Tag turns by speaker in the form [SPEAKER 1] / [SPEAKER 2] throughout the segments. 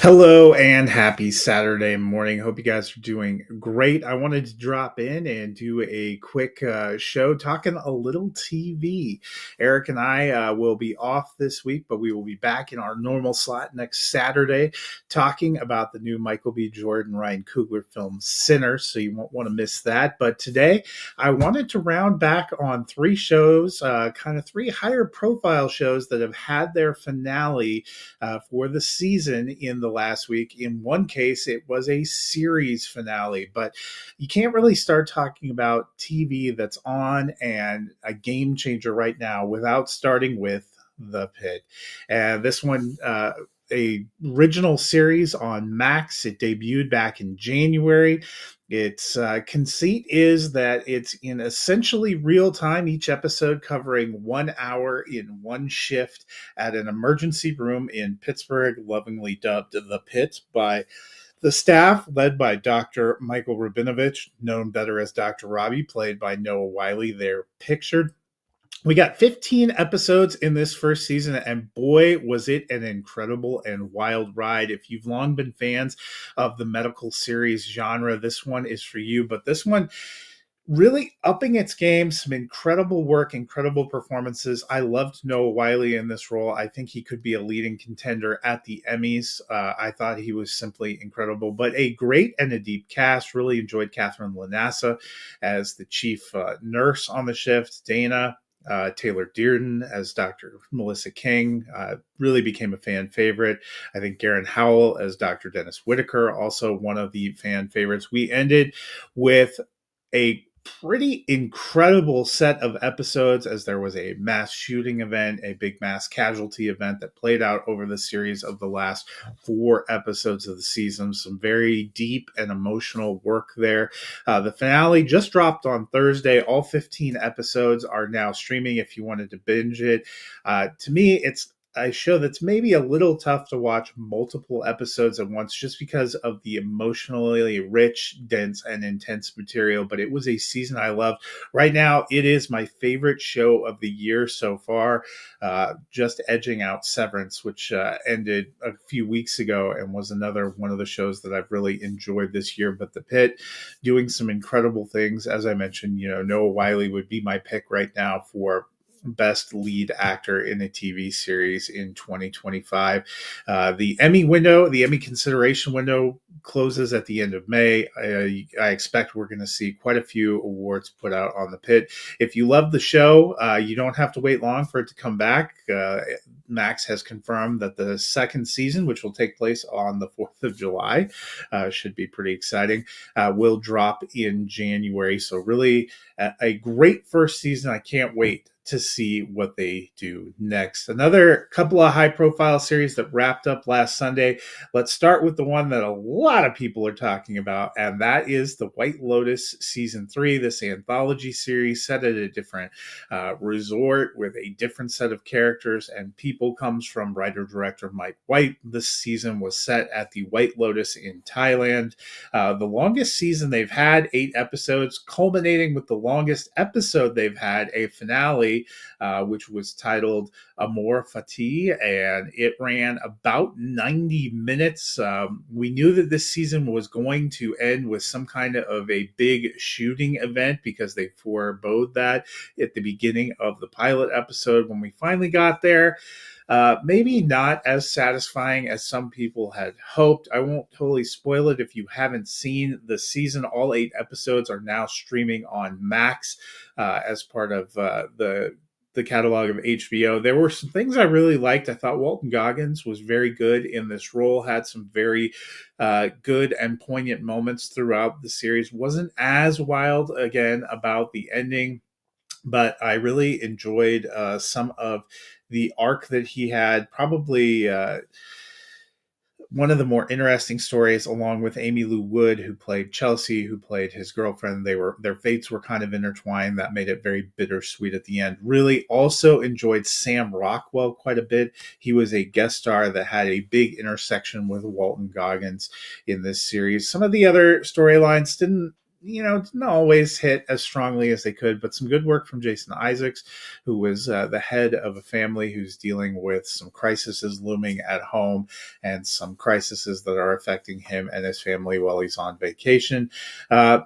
[SPEAKER 1] Hello and happy Saturday morning. Hope you guys are doing great. I wanted to drop in and do a quick show talking a little TV. Eric and I will be off this week, but we will be back in our normal slot next Saturday talking about the new Michael B. Jordan, Ryan Coogler film Sinner. So you won't want to miss that. But today I wanted to round back on three shows, kind of three higher profile shows that have had their finale for the season in the last week. In one case, it was a series finale, but you can't really start talking about TV that's on and a game changer right now without starting with The Pit. And this one, a original series on Max. It debuted back in January. Its conceit is that it's in essentially real time, each episode covering 1 hour in one shift at an emergency room in Pittsburgh, lovingly dubbed The Pit by the staff, led by Dr. Michael Rabinovich, known better as Dr. Robbie, played by Noah Wiley. They're pictured. We got 15 episodes in this first season, and boy, was it an incredible and wild ride. If you've long been fans of the medical series genre, this one is for you. But this one really upping its game, some incredible work, incredible performances. I loved Noah Wiley in this role. I think he could be a leading contender at the Emmys. I thought he was simply incredible, but a great and a deep cast. Really enjoyed Catherine Lanassa as the chief nurse on the shift. Dana Taylor Dearden as Dr. Melissa King really became a fan favorite. I think Garen Howell as Dr. Dennis Whitaker, also one of the fan favorites. We ended with a pretty incredible set of episodes as there was a mass shooting event, a big mass casualty event that played out over the series of the last 4 episodes of the season. Some very deep and emotional work there. The finale just dropped on Thursday. All 15 episodes are now streaming if you wanted to binge it. To me, it's a show that's maybe a little tough to watch multiple episodes at once just because of the emotionally rich, dense, and intense material. But it was a season I loved. Right now, it is my favorite show of the year so far, just edging out Severance, which ended a few weeks ago and was another one of the shows that I've really enjoyed this year. But The Pit doing some incredible things. As I mentioned, Noah Wiley would be my pick right now for best lead actor in a TV series in 2025. The Emmy consideration window closes at the end of May. I expect we're going to see quite a few awards put out on The Pit. If you love the show, you don't have to wait long for it to come back. Max has confirmed that the second season, which will take place on the 4th of July, should be pretty exciting, will drop in January. So really a great first season. I can't wait to see what they do next. Another couple of high-profile series that wrapped up last Sunday. Let's start with the one that a lot of people are talking about, and that is the White Lotus Season 3, this anthology series set at a different resort with a different set of characters and people. Comes from writer-director Mike White. This season was set at the White Lotus in Thailand. The longest season they've had, 8 episodes, culminating with the longest episode they've had, a finale, which was titled Amor Fati, and it ran about 90 minutes. We knew that this season was going to end with some kind of a big shooting event because they forebode that at the beginning of the pilot episode. When we finally got there, maybe not as satisfying as some people had hoped. I won't totally spoil it if you haven't seen the season. All 8 episodes are now streaming on Max as part of the catalog of HBO. There were some things I really liked. I thought Walton Goggins was very good in this role, had some very good and poignant moments throughout the series. Wasn't as wild, again, about the ending, but I really enjoyed some of the arc that he had. Probably one of the more interesting stories, along with Amy Lou Wood, who played Chelsea, who played his girlfriend. Their fates were kind of intertwined. That made it very bittersweet at the end. Really also enjoyed Sam Rockwell quite a bit. He was a guest star that had a big intersection with Walton Goggins in this series. Some of the other storylines didn't not always hit as strongly as they could, but some good work from Jason Isaacs, who was the head of a family who's dealing with some crises looming at home and some crises that are affecting him and his family while he's on vacation. Uh,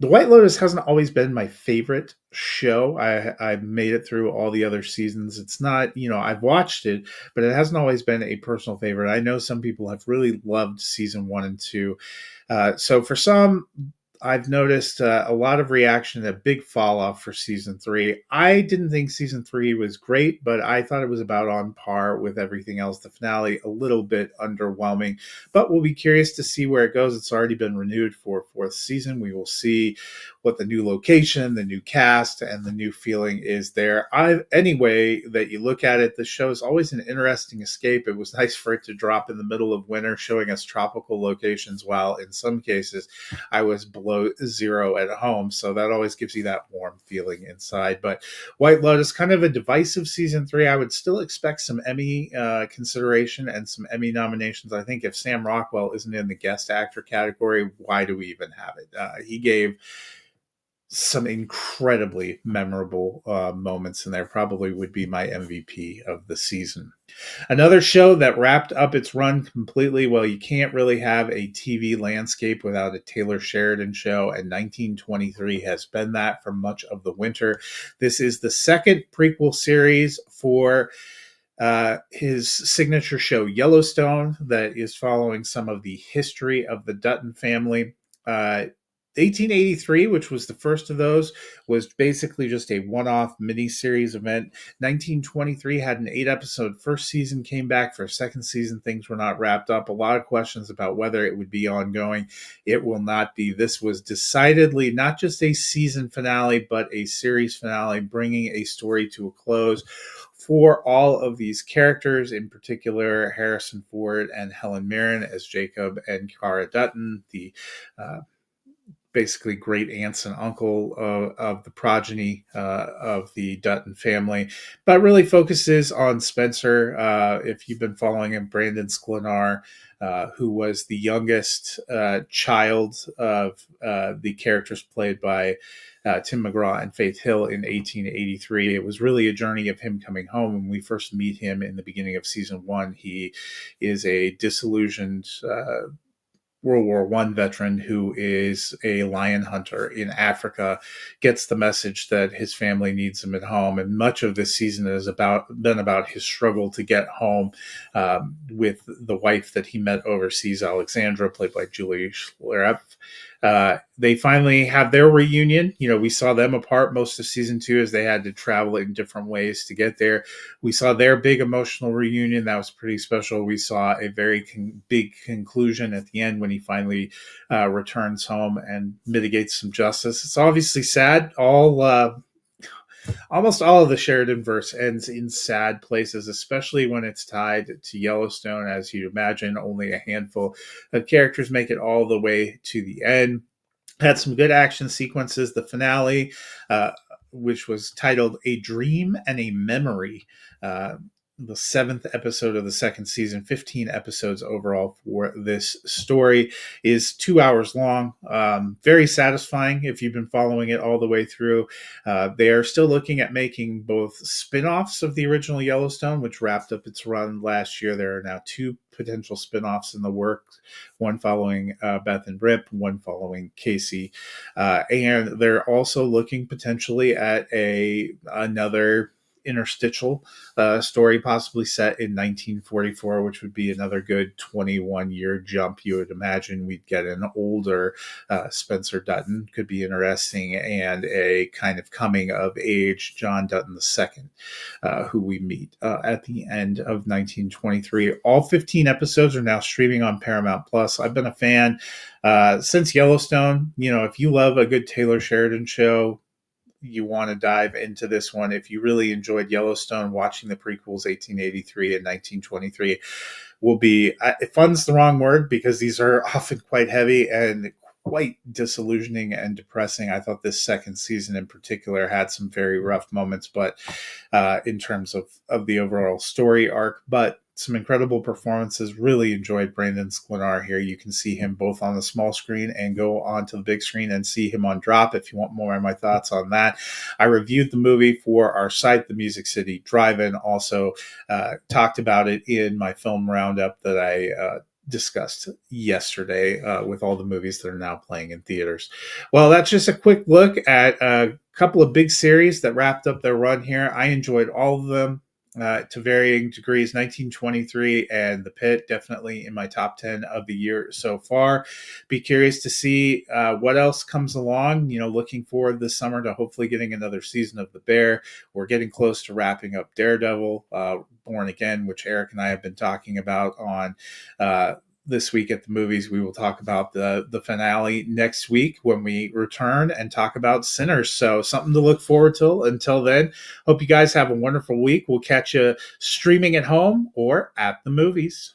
[SPEAKER 1] the White Lotus hasn't always been my favorite show. I've made it through all the other seasons. It's not, I've watched it, but it hasn't always been a personal favorite. I know some people have really loved season 1 and 2. So for some, I've noticed a lot of reaction, a big fall off for season 3. I didn't think season 3 was great, but I thought it was about on par with everything else. The finale, a little bit underwhelming, but we'll be curious to see where it goes. It's already been renewed for 4th season. We will see what the new location, the new cast, and the new feeling is there. Any way that you look at it, the show is always an interesting escape. It was nice for it to drop in the middle of winter, showing us tropical locations, while in some cases I was below zero at home. So that always gives you that warm feeling inside. But White Lotus, kind of a divisive season 3. I would still expect some Emmy consideration and some Emmy nominations. I think if Sam Rockwell isn't in the guest actor category, why do we even have it? He gave some incredibly memorable moments in there. Probably would be my MVP of the season. Another show that wrapped up its run completely. Well, you can't really have a TV landscape without a Taylor Sheridan show, and 1923 has been that for much of the winter. This is the second prequel series for his signature show Yellowstone, that is following some of the history of the Dutton family. 1883, which was the first of those, was basically just a one-off mini-series event. 1923 had an 8-episode first season, came back for a second season. Things were not wrapped up. A lot of questions about whether it would be ongoing. It will not be. This was decidedly not just a season finale, but a series finale, bringing a story to a close for all of these characters, in particular Harrison Ford and Helen Mirren as Jacob and Cara Dutton, the basically great aunts and uncle of the progeny of the Dutton family, but really focuses on Spencer. If you've been following him, Brandon Sklenar, who was the youngest child of the characters played by Tim McGraw and Faith Hill in 1883. It was really a journey of him coming home. When we first meet him in the beginning of season 1, he is a disillusioned World War I veteran who is a lion hunter in Africa, gets the message that his family needs him at home. And much of this season has been about his struggle to get home with the wife that he met overseas, Alexandra, played by Julie Schlereff. They finally have their reunion. We saw them apart most of season 2 as they had to travel in different ways to get there. We saw their big emotional reunion. That was pretty special. We saw a very big conclusion at the end when he finally returns home and mitigates some justice. It's obviously sad. Almost all of the Sheridan verse ends in sad places, especially when it's tied to Yellowstone. As you'd imagine, only a handful of characters make it all the way to the end. Had some good action sequences. The finale, which was titled A Dream and a Memory, the 7th episode of the second season, 15 episodes overall for this story, is 2 hours long. Very satisfying if you've been following it all the way through. They are still looking at making both spin-offs of the original Yellowstone, which wrapped up its run last year. There are now 2 potential spin-offs in the works, one following Beth and Rip, one following Casey. And they're also looking potentially at another interstitial story, possibly set in 1944, which would be another good 21-year jump. You would imagine we'd get an older Spencer Dutton, could be interesting, and a kind of coming of age John Dutton II, who we meet at the end of 1923. All 15 episodes are now streaming on Paramount Plus. I've been a fan since Yellowstone. If you love a good Taylor Sheridan show, you want to dive into this one. If you really enjoyed Yellowstone, watching the prequels 1883 and 1923 will be fun's the wrong word, because these are often quite heavy and quite disillusioning and depressing. I thought this second season in particular had some very rough moments, but in terms of the overall story arc. But some incredible performances. Really enjoyed Brandon Sklenar here. You can see him both on the small screen and go onto the big screen and see him on Drop if you want more of my thoughts on that. I reviewed the movie for our site, the Music City Drive-In. Also talked about it in my film Roundup that I discussed yesterday with all the movies that are now playing in theaters. Well, that's just a quick look at a couple of big series that wrapped up their run here. I enjoyed all of them to varying degrees. 1923 and The Pitt, definitely in my top 10 of the year so far. Be curious to see what else comes along. Looking forward this summer to hopefully getting another season of The Bear. We're getting close to wrapping up Daredevil, Born Again, which Eric and I have been talking about on this week at the movies. We will talk about the finale next week when we return and talk about Sinners. So something to look forward to. Until then, hope you guys have a wonderful week. We'll catch you streaming at home or at the movies.